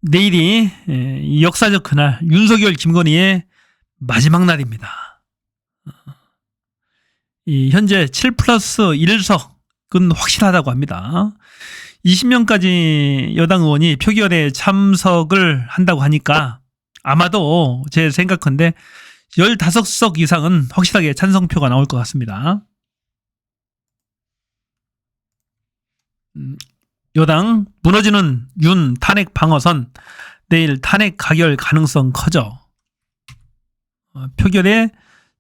내일이 이 역사적 그날 윤석열 김건희의 마지막 날입니다. 이 현재 7+1석은 확실하다고 합니다. 20명까지 여당 의원이 표결에 참석을 한다고 하니까 아마도 제 생각컨대 15석 이상은 확실하게 찬성표가 나올 것 같습니다. 여당 무너지는 윤 탄핵 방어선, 내일 탄핵 가결 가능성 커져. 표결에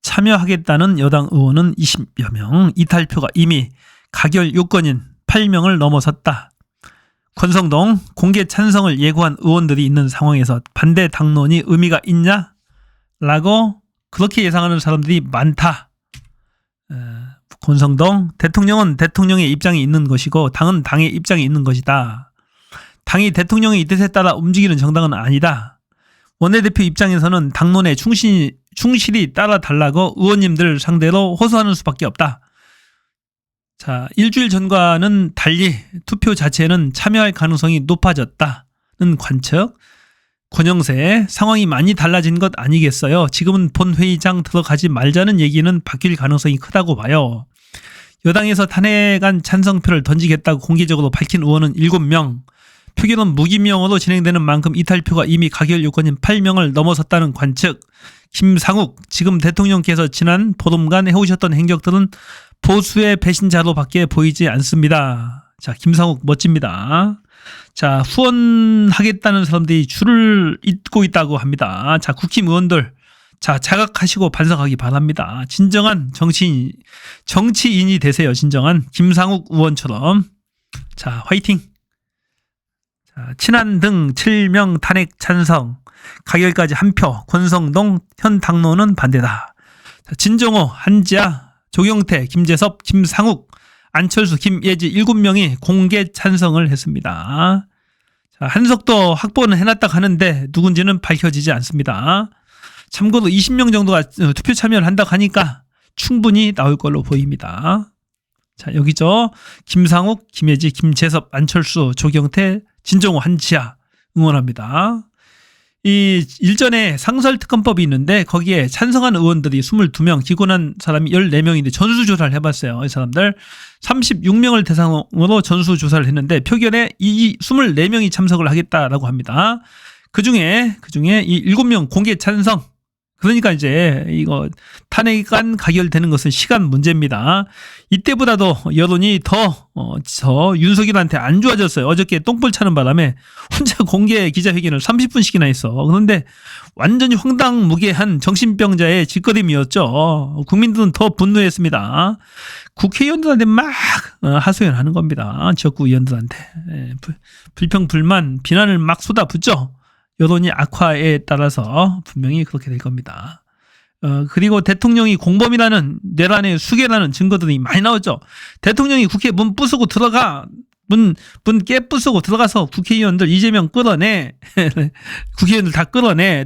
참여하겠다는 여당 의원은 20여 명, 이탈표가 이미 가결 요건인 8명을 넘어섰다. 권성동 공개 찬성을 예고한 의원들이 있는 상황에서 반대 당론이 의미가 있냐? 라고 그렇게 예상하는 사람들이 많다. 권성동 대통령은 대통령의 입장이 있는 것이고 당은 당의 입장이 있는 것이다. 당이 대통령의 뜻에 따라 움직이는 정당은 아니다. 원내대표 입장에서는 당론에 충실히 따라달라고 의원님들 상대로 호소하는 수밖에 없다. 자, 일주일 전과는 달리 투표 자체는 참여할 가능성이 높아졌다는 관측. 권영세, 상황이 많이 달라진 것 아니겠어요? 지금은 본회의장 들어가지 말자는 얘기는 바뀔 가능성이 크다고 봐요. 여당에서 탄핵안 찬성표를 던지겠다고 공개적으로 밝힌 의원은 7명, 표결은 무기명으로 진행되는 만큼 이탈표가 이미 가결 요건인 8명을 넘어섰다는 관측. 김상욱, 지금 대통령께서 지난 보름간 해오셨던 행적들은 보수의 배신자로 밖에 보이지 않습니다. 자, 김상욱 멋집니다. 자, 후원하겠다는 사람들이 줄을 잇고 있다고 합니다. 자, 국힘 의원들, 자, 자각하시고 반성하기 바랍니다. 진정한 정치인이 되세요. 진정한 김상욱 의원처럼. 자, 화이팅. 자, 친한 등 7명 탄핵 찬성, 가결까지 한 표, 권성동 현 당론은 반대다. 자, 진정호, 한지아, 조경태, 김재섭, 김상욱, 안철수, 김예지 7명이 공개 찬성을 했습니다. 자, 한석도 확보는 해놨다고 하는데 누군지는 밝혀지지 않습니다. 참고로 20명 정도가 투표 참여를 한다고 하니까 충분히 나올 걸로 보입니다. 자, 여기죠. 김상욱, 김예지, 김재섭, 안철수, 조경태, 진정호, 한지아 응원합니다. 이 일전에 상설특검법이 있는데 거기에 찬성한 의원들이 22명, 기권한 사람이 14명인데 전수조사를 해봤어요. 이 사람들 36명을 대상으로 전수조사를 했는데 표결에 이 24명이 참석을 하겠다라고 합니다. 그중에 이 7명 공개 찬성. 그러니까 이제 이거 탄핵안 가결되는 것은 시간 문제입니다. 이때보다도 여론이 더 윤석열한테 안 좋아졌어요. 어저께 똥볼 차는 바람에 혼자 공개 기자회견을 30분씩이나 했어. 그런데 완전히 황당무계한 정신병자의 짓거림이었죠. 국민들은 더 분노했습니다. 국회의원들한테 막 하소연하는 겁니다. 지역구 의원들한테. 불평, 불만, 비난을 막 쏟아붓죠. 여론이 악화에 따라서 분명히 그렇게 될 겁니다. 그리고 대통령이 공범이라는 내란의 수괴라는 증거들이 많이 나왔죠. 대통령이 국회 문 부수고 들어가, 문 깨부수고 들어가서 국회의원들 이재명 끌어내. 국회의원들 다 끌어내.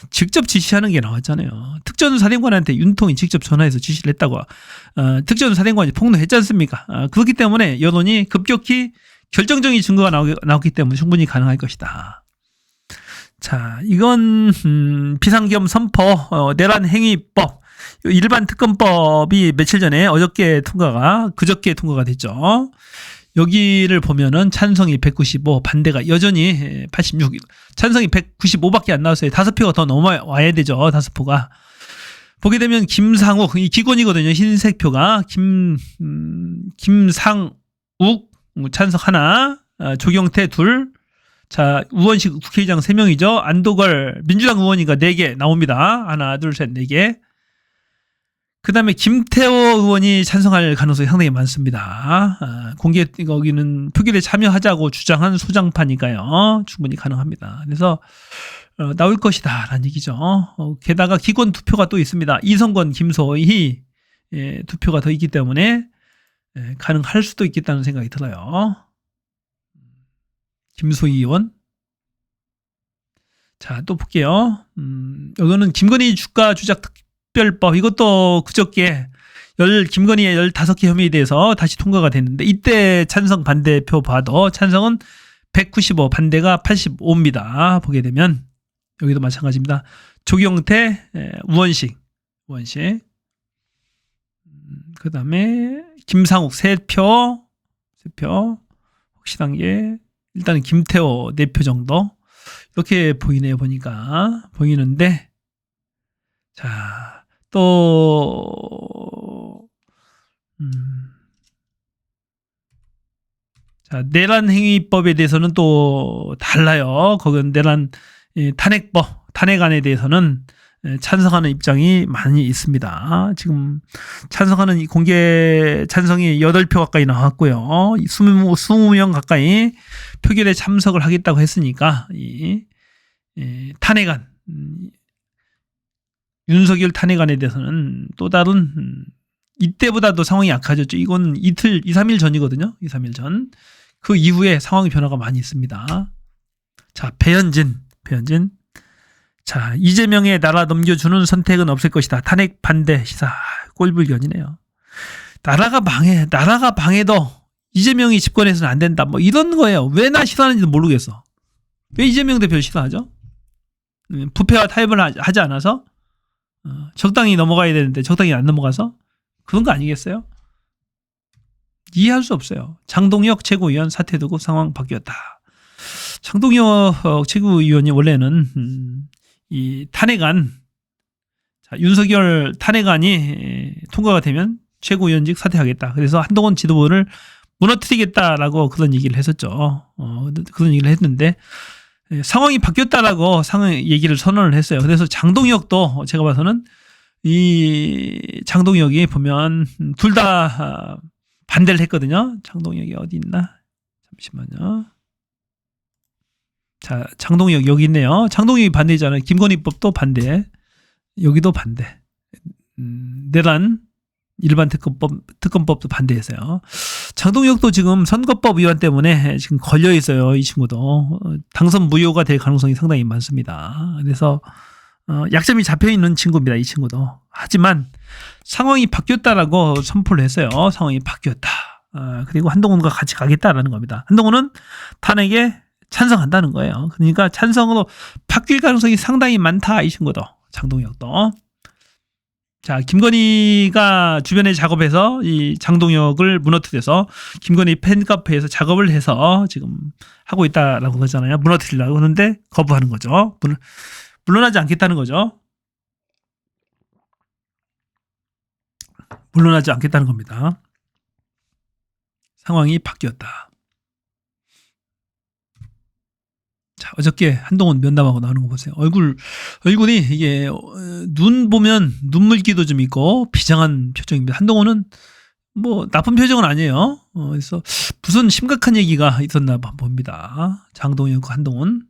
직접 지시하는 게 나왔잖아요. 특전사령관한테 윤통이 직접 전화해서 지시를 했다고. 특전사령관이 폭로했지 않습니까? 그렇기 때문에 여론이 급격히 결정적인 증거가 나오기 때문에 충분히 가능할 것이다. 자, 이건 비상계엄 선포, 내란 행위법, 일반 특검법이 며칠 전에 그저께 통과가 됐죠. 여기를 보면은 찬성이 195, 반대가 여전히 86, 찬성이 195밖에 안 나왔어요. 5표가 더 넘어와야 되죠. 5표가. 보게 되면 김상욱, 이 기권이거든요. 흰색 표가. 김상욱 찬성 하나, 조경태 둘. 자, 의원식 국회의장 3명이죠. 안도걸 민주당 의원이가 4개 나옵니다. 하나, 둘, 셋, 4개. 그 다음에 김태호 의원이 찬성할 가능성이 상당히 많습니다. 거기는 표결에 참여하자고 주장한 소장파니까요. 충분히 가능합니다. 그래서 나올 것이다 라는 얘기죠. 게다가 기권 투표가 또 있습니다. 이성건, 김소희 투표가 더 있기 때문에 가능할 수도 있겠다는 생각이 들어요. 김소희 의원. 자, 또 볼게요. 이거는 김건희 주가 조작 특별법. 이것도 그저께 김건희의 15개 혐의에 대해서 다시 통과가 됐는데 이때 찬성 반대표 봐도 찬성은 195, 반대가 85입니다. 보게 되면 여기도 마찬가지입니다. 조경태, 우원식. 그 다음에 김상욱 3표. 확실한 게 일단은 김태호 4표 정도 이렇게 보이네요. 보이는데, 자, 또 자, 내란 행위법에 대해서는 또 달라요. 거기는 내란 탄핵안에 대해서는 찬성하는 입장이 많이 있습니다. 지금 찬성하는 공개 찬성이 8표 가까이 나왔고요. 20명 가까이 표결에 참석을 하겠다고 했으니까 이 탄핵안, 윤석열 탄핵안에 대해서는 또 다른 이때보다도 상황이 약해졌죠. 이건 2, 3일 전이거든요. 2, 3일 전. 그 이후에 상황의 변화가 많이 있습니다. 자, 배현진. 자, 이재명의 나라 넘겨주는 선택은 없을 것이다. 탄핵 반대 시사. 꼴불견이네요. 나라가 방해도 이재명이 집권해서는 안 된다. 뭐 이런 거예요. 왜 나 싫어하는지도 모르겠어. 왜 이재명 대표를 싫어하죠? 부패와 타협을 하지 않아서 적당히 넘어가야 되는데 적당히 안 넘어가서 그런 거 아니겠어요? 이해할 수 없어요. 장동혁 최고위원 사퇴 두고 상황 바뀌었다. 장동혁 최고위원이 원래는 이 탄핵안, 자, 윤석열 탄핵안이 통과가 되면 최고위원직 사퇴하겠다. 그래서 한동훈 지도부를 무너뜨리겠다라고 그런 얘기를 했었죠. 그런 얘기를 했는데 상황이 바뀌었다라고 얘기를 선언을 했어요. 그래서 장동혁도 제가 봐서는 이 장동혁이 보면 둘 다 반대를 했거든요. 장동혁이 어디 있나? 잠시만요. 자, 장동혁 여기 있네요. 장동혁이 반대잖아요. 김건희법도 반대. 여기도 반대. 내란 일반 특검법도 반대했어요. 장동혁도 지금 선거법 위반 때문에 지금 걸려 있어요. 이 친구도 당선 무효가 될 가능성이 상당히 많습니다. 그래서 약점이 잡혀 있는 친구입니다. 이 친구도. 하지만 상황이 바뀌었다라고 선포를 했어요. 상황이 바뀌었다. 그리고 한동훈과 같이 가겠다라는 겁니다. 한동훈은 탄핵에 찬성한다는 거예요. 그러니까 찬성으로 바뀔 가능성이 상당히 많다. 이 친구도. 장동혁도. 자, 김건희가 주변에 작업해서 이 장동혁을 무너뜨려서 김건희 팬카페에서 작업을 해서 지금 하고 있다라고 그러잖아요. 무너뜨리려고 하는데 거부하는 거죠. 물러나지 않겠다는 거죠. 물러나지 않겠다는 겁니다. 상황이 바뀌었다. 자, 어저께 한동훈 면담하고 나오는 거 보세요. 얼굴이 이게 눈 보면 눈물기도 좀 있고 비장한 표정입니다. 한동훈은 뭐 나쁜 표정은 아니에요. 그래서 무슨 심각한 얘기가 있었나 봅니다. 장동혁과 한동훈.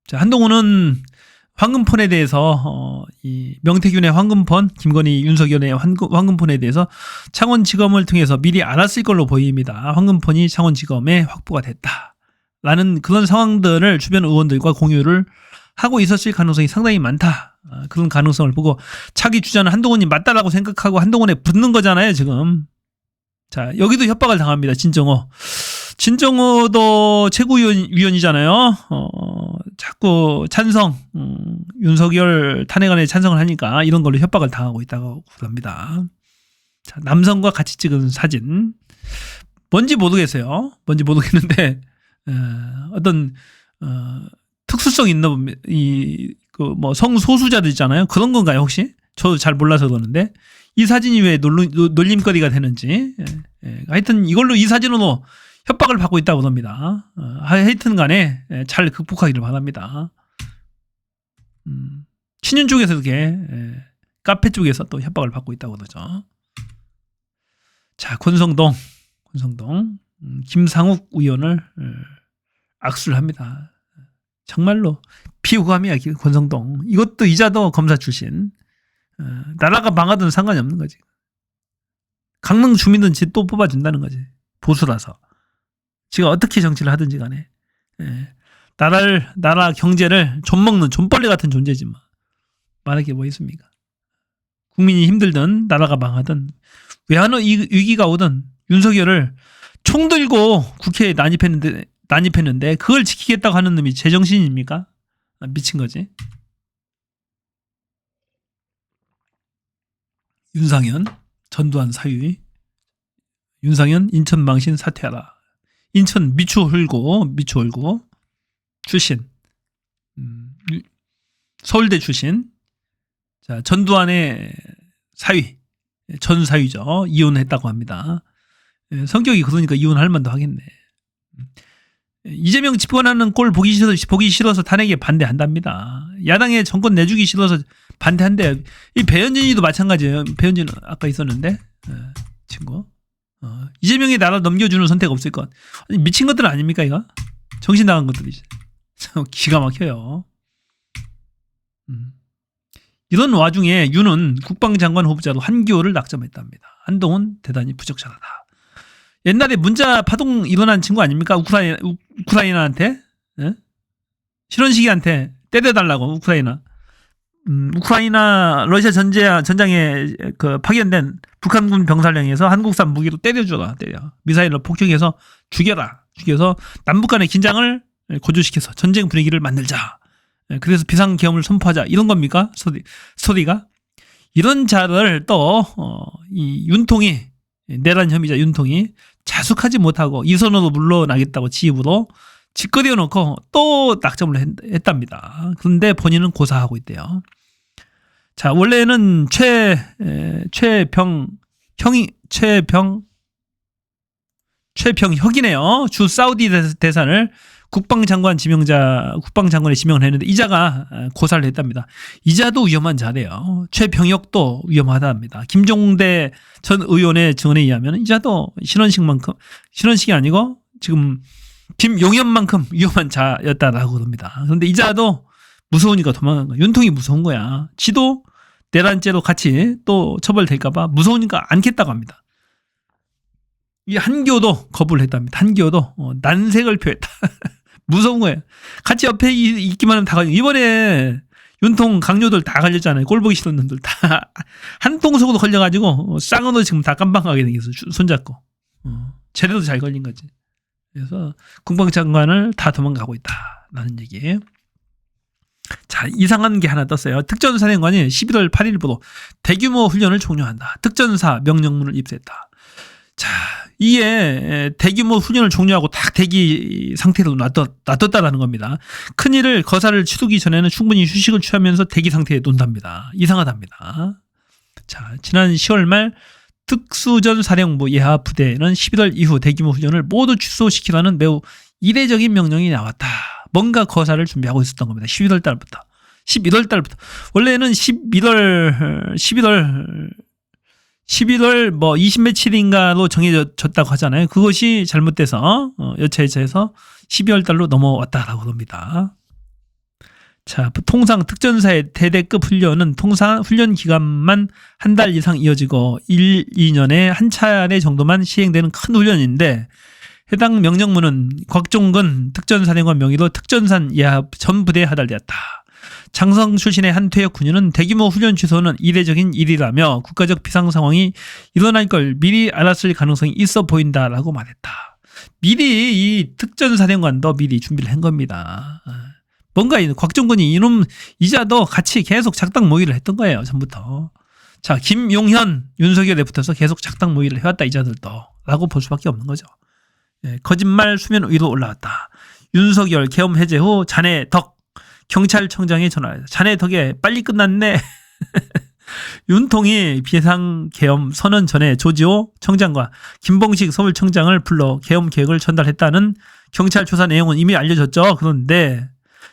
자, 한동훈은 황금폰에 대해서 이 명태균의 황금폰, 김건희, 윤석열의 황금폰에 대해서 창원지검을 통해서 미리 알았을 걸로 보입니다. 황금폰이 창원지검에 확보가 됐다라는 그런 상황들을 주변 의원들과 공유를 하고 있었을 가능성이 상당히 많다. 그런 가능성을 보고 차기 주자는 한동훈이 맞다라고 생각하고 한동훈에 붙는 거잖아요, 지금. 자, 여기도 협박을 당합니다. 진정호도 최고위원이잖아요. 자꾸 찬성, 윤석열 탄핵안에 찬성을 하니까 이런 걸로 협박을 당하고 있다고 합니다. 자, 남성과 같이 찍은 사진. 뭔지 모르겠어요. 뭔지 모르겠는데, 어떤, 특수성 있는, 뭐, 성소수자들 있잖아요. 그런 건가요, 혹시? 저도 잘 몰라서 그러는데. 이 사진이 왜 놀림거리가 되는지. 하여튼 이걸로 이 사진으로 협박을 받고 있다고 합니다. 하여튼 간에 잘 극복하기를 바랍니다. 친윤 쪽에서 이렇게 카페 쪽에서 또 협박을 받고 있다고 그러죠. 자, 권성동 김상욱 의원을 악수를 합니다. 정말로 비호감이야, 권성동. 이것도 이자도 검사 출신. 나라가 망하든 상관이 없는 거지. 강릉 주민은 또 뽑아준다는 거지. 보수라서. 지가 어떻게 정치를 하든지 간에. 나라 경제를 좀먹는 좀벌레 같은 존재지 뭐. 말할 게 뭐 있습니까? 국민이 힘들든 나라가 망하든 외환 위기가 오든 윤석열을 총 들고 국회에 난입했는데 그걸 지키겠다고 하는 놈이 제정신입니까? 미친 거지. 윤상현, 전두환 사위. 윤상현 인천 망신 사퇴하라. 인천 미추 홀고 출신. 서울대 출신. 자, 전두환의 사위, 전 사위죠. 이혼했다고 합니다. 성격이 그러니까 이혼할 만도 하겠네. 이재명 집권하는 꼴 보기 싫어서 탄핵에 반대한답니다. 야당에 정권 내주기 싫어서 반대한대요. 이 배현진이도 마찬가지예요. 배현진은 아까 있었는데 친구. 이재명이 나라 넘겨주는 선택 없을 것. 아니, 미친 것들 아닙니까 이거? 정신 나간 것들이지. 기가 막혀요. 이런 와중에 윤은 국방장관 후보자로 한기호를 낙점했답니다. 한동훈 대단히 부적절하다. 옛날에 문자 파동 일어난 친구 아닙니까? 우크라이나한테 실원식이한테 때려달라고 우크라이나 러시아 전장에 그 파견된 북한군 병사령에서 한국산 무기로 때려 미사일로 폭격해서 죽여서 남북 간의 긴장을 고조시켜서 전쟁 분위기를 만들자. 그래서 비상계엄을 선포하자 이런 겁니까? 스토리가 이런 자를 또 이 윤통이 내란 혐의자 윤통이 자숙하지 못하고 이선으로 물러나겠다고 지입으로 짓거려 놓고 또 낙점을 했답니다. 그런데 본인은 고사하고 있대요. 자, 원래는 최병혁이네요. 주 사우디 대사를 국방장관에 지명을 했는데 이자가 고사를 했답니다. 이자도 위험한 자래요. 최병혁도 위험하답니다. 김종대 전 의원의 증언에 의하면 이자도 신원식이 아니고 지금 김용현만큼 위험한 자였다라고 그럽니다. 그런데 이자도 무서우니까 도망간 거야. 윤통이 무서운 거야. 지도 내란죄로 같이 또 처벌될까봐 무서우니까 않겠다고 합니다. 이 한교도 거부를 했답니다. 한교도 난색을 표했다. 무서운 거예요. 같이 옆에 있기만 하면 다 걸려. 이번에 윤통 강요들 다 걸렸잖아요. 꼴보기 싫은 놈들 다 한 통속으로 걸려가지고 쌍으로 지금 다 깜빵가게 생겼어. 손잡고 제대로 잘 걸린 거지. 그래서 국방장관을 다 도망가고 있다라는 얘기예요. 자, 이상한 게 하나 떴어요. 특전사령관이 11월 8일부로 대규모 훈련을 종료한다. 특전사 명령문을 입수했다. 자, 이에 대규모 훈련을 종료하고 딱 대기 상태로 놔뒀다라는 겁니다. 큰일을 거사를 치르기 전에는 충분히 휴식을 취하면서 대기 상태에 놓는답니다. 이상하답니다. 자, 지난 10월 말 특수전사령부 예하 부대는 11월 이후 대규모 훈련을 모두 취소시키라는 매우 이례적인 명령이 나왔다. 뭔가 거사를 준비하고 있었던 겁니다. 11월 달부터. 원래는 11월 뭐 20 며칠인가로 정해졌다고 하잖아요. 그것이 잘못돼서 여차여차해서 12월 달로 넘어왔다라고 합니다. 자, 통상 특전사의 대대급 훈련은 통상 훈련 기간만 한 달 이상 이어지고 1, 2년에 한 차례 정도만 시행되는 큰 훈련인데 해당 명령문은 곽종근 특전사령관 명의로 특전산 예하 전 부대에 하달되었다. 장성 출신의 한 퇴역 군인은 대규모 훈련 취소는 이례적인 일이라며 국가적 비상 상황이 일어날 걸 미리 알았을 가능성이 있어 보인다라고 말했다. 미리 이 특전사령관도 미리 준비를 한 겁니다. 뭔가 곽종근이 이놈 이자도 같이 계속 작당 모의를 했던 거예요. 전부터. 자, 김용현, 윤석열에 붙어서 계속 작당 모의를 해왔다 이자들도 라고 볼 수밖에 없는 거죠. 거짓말 수면 위로 올라왔다. 윤석열 계엄 해제 후 자네 덕 경찰청장에 전화했다. 자네 덕에 빨리 끝났네. 윤통이 비상계엄 선언 전에 조지호 청장과 김봉식 서울청장을 불러 계엄 계획을 전달했다는 경찰 조사 내용은 이미 알려졌죠. 그런데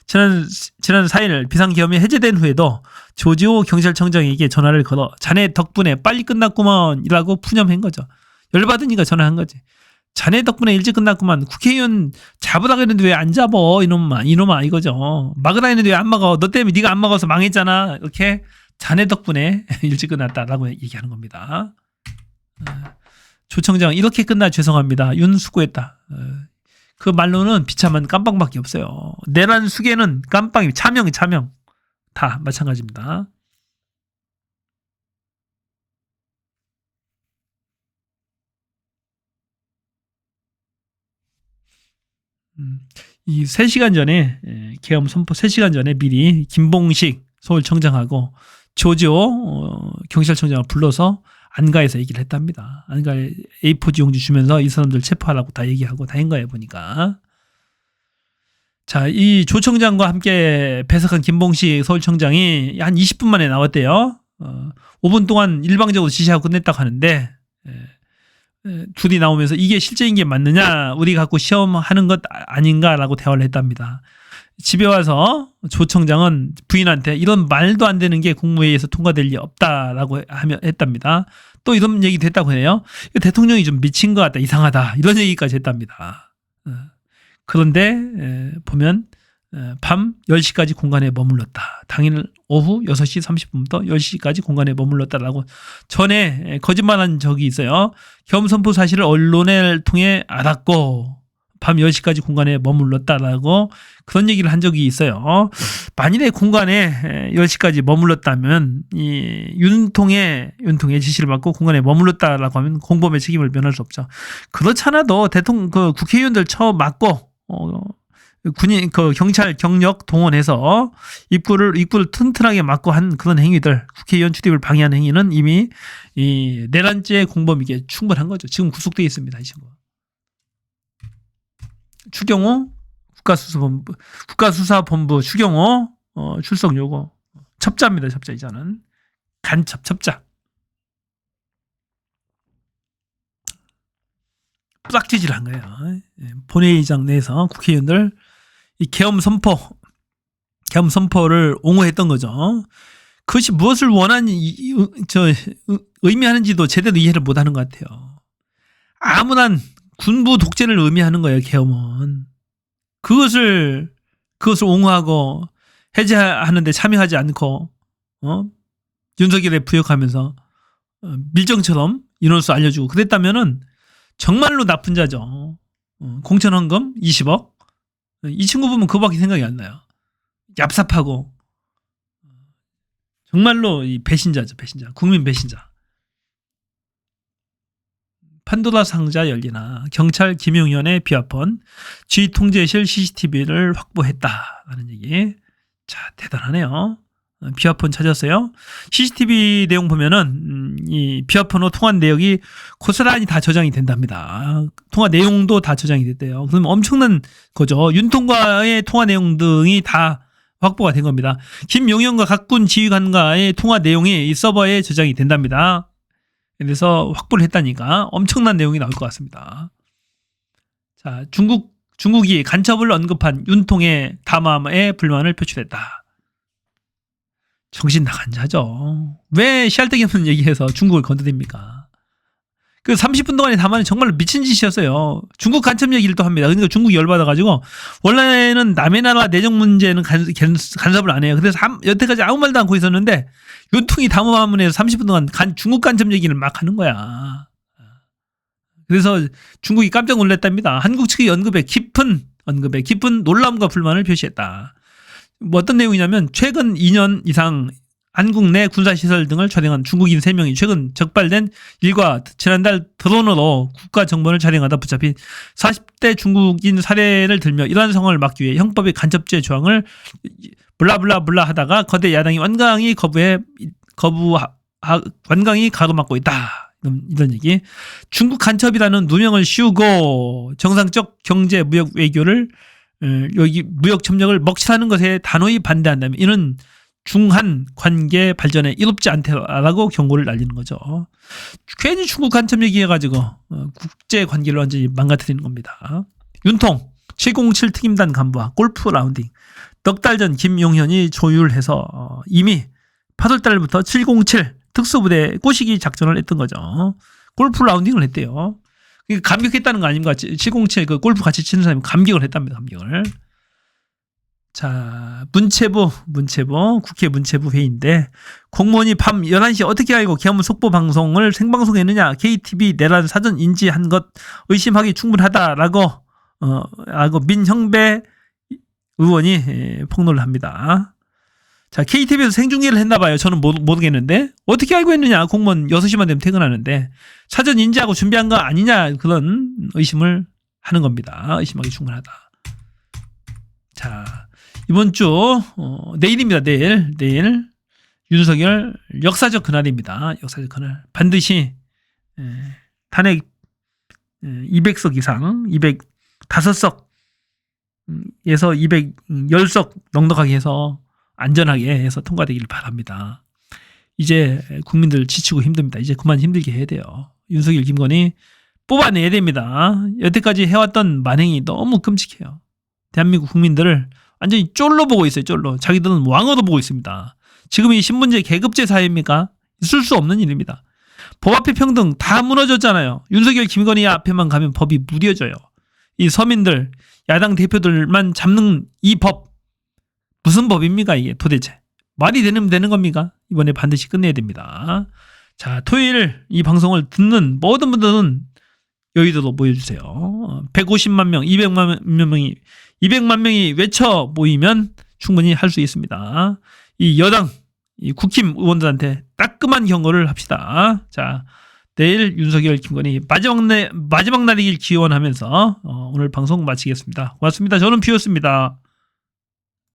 지난 4일 비상계엄이 해제된 후에도 조지호 경찰청장에게 전화를 걸어 자네 덕분에 빨리 끝났구먼 이라고 푸념한 거죠. 열받으니까 전화한 거지. 자네 덕분에 일찍 끝났구만. 국회의원 잡으라 그랬는데 왜 안 잡어? 이놈아 이거죠. 막으라 했는데 왜 안 막어? 너 때문에 네가 안 막아서 망했잖아. 이렇게 자네 덕분에 일찍 끝났다라고 얘기하는 겁니다. 조 청장 이렇게 끝나 죄송합니다. 윤 수고했다. 그 말로는 비참한 깜빵밖에 없어요. 내란 수계는 깜빵이 차명 다 마찬가지입니다. 이 3시간 전에 계엄 선포 3시간 전에 미리 김봉식 서울청장하고 조지호 경찰청장을 불러서 안가에서 얘기를 했답니다. 안가에 A4 용지 주면서 이 사람들 체포하라고 다 얘기하고 다 한 거예요, 보니까. 자, 이 조 청장과 함께 배석한 김봉식 서울청장이 한 20분 만에 나왔대요. 5분 동안 일방적으로 지시하고 끝냈다고 하는데, 둘이 나오면서 이게 실제인 게 맞느냐, 우리 갖고 시험하는 것 아닌가라고 대화를 했답니다. 집에 와서 조 청장은 부인한테 이런 말도 안 되는 게 국무회의에서 통과될 리 없다라고 했답니다. 또 이런 얘기도 했다고 해요. 대통령이 좀 미친 것 같다, 이상하다, 이런 얘기까지 했답니다. 그런데 보면 밤 10시까지 공간에 머물렀다. 당일 오후 6시 30분부터 10시까지 공간에 머물렀다라고 전에 거짓말한 적이 있어요. 계엄 선포 사실을 언론을 통해 알았고 밤 10시까지 공간에 머물렀다라고 그런 얘기를 한 적이 있어요. 만일에 공간에 10시까지 머물렀다면 이 윤통의 지시를 받고 공간에 머물렀다라고 하면 공범의 책임을 면할 수 없죠. 그렇잖아도 대통령 국회의원들 처음 맞고 군인 경찰 경력 동원해서 입구를 튼튼하게 막고 한 그런 행위들, 국회의원 출입을 방해하는 행위는 이미 이 내란죄 공범이기에 충분한 거죠. 지금 구속되어 있습니다, 이 친구. 추경호 국가수사본부 추경호 출석 요구 첩자입니다. 첩자. 이자는 간첩 첩자. 뿌락지질 한 거예요. 본회의장 내에서 국회의원들 이 계엄 선포를 옹호했던 거죠. 그것이 무엇을 의미하는지도 제대로 이해를 못하는 것 같아요. 아무난 군부 독재를 의미하는 거예요, 계엄은. 그것을 옹호하고 해제하는데 참여하지 않고 윤석열에 부역하면서 밀정처럼 인원수 알려주고 그랬다면은 정말로 나쁜 자죠. 공천헌금 20억. 이 친구 보면 그거밖에 생각이 안 나요. 얍삽하고 정말로 이 배신자죠, 배신자. 국민 배신자. 판도라 상자 열리나 경찰 김용현의 비화폰 지휘통제실 CCTV를 확보했다라는 얘기. 자, 대단하네요. 비화폰 찾았어요. CCTV 내용 보면은 이 비화폰으로 통한 내역이 고스란히 다 저장이 된답니다. 통화 내용도 다 저장이 됐대요. 그러면 엄청난 거죠. 윤통과의 통화 내용 등이 다 확보가 된 겁니다. 김용현과 각군 지휘관과의 통화 내용이 이 서버에 저장이 된답니다. 그래서 확보를 했다니까 엄청난 내용이 나올 것 같습니다. 자, 중국이 간첩을 언급한 윤통의 담화에 불만을 표출했다. 정신 나간 자죠. 왜 씨알데기 없는 얘기해서 중국을 건드립니까? 그 30분 동안의 담화는 정말로 미친 짓이었어요. 중국 간첩 얘기를 또 합니다. 그러니까 중국이 열받아가지고 원래는 남의 나라 내정 문제는 간섭을 안 해요. 그래서 여태까지 아무 말도 않고 있었는데 윤통이 담화문에서 30분 동안 중국 간첩 얘기를 막 하는 거야. 그래서 중국이 깜짝 놀랐답니다. 한국 측의 언급에 깊은 놀라움과 불만을 표시했다. 뭐 어떤 내용이냐면 최근 2년 이상 한국 내 군사시설 등을 촬영한 중국인 3명이 최근 적발된 일과 지난달 드론으로 국가정보를 촬영하다 붙잡힌 40대 중국인 사례를 들며 이러한 상황을 막기 위해 형법의 간첩죄 조항을 블라블라블라 하다가 거대 야당이 완강히 가로막고 있다. 이런 얘기. 중국 간첩이라는 누명을 씌우고 정상적 경제 무역 외교를 여기 무역 협력을 먹칠하는 것에 단호히 반대한다면 이는 중한 관계 발전에 이롭지 않다라고 경고를 날리는 거죠. 괜히 중국 간첩 얘기해가지고 국제 관계를 완전히 망가뜨리는 겁니다. 윤통 707 특임단 간부와 골프 라운딩. 넉 달 전 김용현이 조율해서 이미 8월달부터 707 특수부대 꼬시기 작전을 했던 거죠. 골프 라운딩을 했대요. 감격했다는 거 아닙니까? 707 그 골프 같이 치는 사람이 감격을 했답니다. 감격을. 자, 국회 문체부 회의인데 공무원이 밤 11시 어떻게 알고 계엄 속보 방송을 생방송했느냐? KTV 내란 사전 인지한 것 의심하기 충분하다라고 민형배 의원이 폭로를 합니다. 자, KTV에서 생중계를 했나 봐요. 저는 모르겠는데 어떻게 알고 했느냐? 공무원 6시만 되면 퇴근하는데 사전 인지하고 준비한 거 아니냐? 그런 의심을 하는 겁니다. 의심하기 충분하다. 자, 이번 주 내일입니다. 내일 윤석열 역사적 그날입니다. 역사적 그날 반드시 탄핵 200석 이상 205석에서 210석 넉넉하게 해서 안전하게 해서 통과되기를 바랍니다. 이제 국민들 지치고 힘듭니다. 이제 그만 힘들게 해야 돼요. 윤석열, 김건희 뽑아내야 됩니다. 여태까지 해왔던 만행이 너무 끔찍해요. 대한민국 국민들을 완전히 쫄로 보고 있어요. 쫄로. 자기들은 왕으로 보고 있습니다. 지금 이 신분제 계급제 사회입니까? 있을 수 없는 일입니다. 법 앞에 평등 다 무너졌잖아요. 윤석열, 김건희 앞에만 가면 법이 무뎌져요. 이 서민들, 야당 대표들만 잡는 이 법, 무슨 법입니까 이게 도대체? 말이 되는 겁니까? 이번에 반드시 끝내야 됩니다. 자, 토요일 이 방송을 듣는 모든 분들은 여의도로 모여주세요. 150만 명, 200만 명이 외쳐 모이면 충분히 할 수 있습니다. 이 여당, 이 국힘 의원들한테 따끔한 경고를 합시다. 자, 내일 윤석열, 김건희 마지막 날이길 기원하면서 오늘 방송 마치겠습니다. 고맙습니다. 저는 뷰였습니다.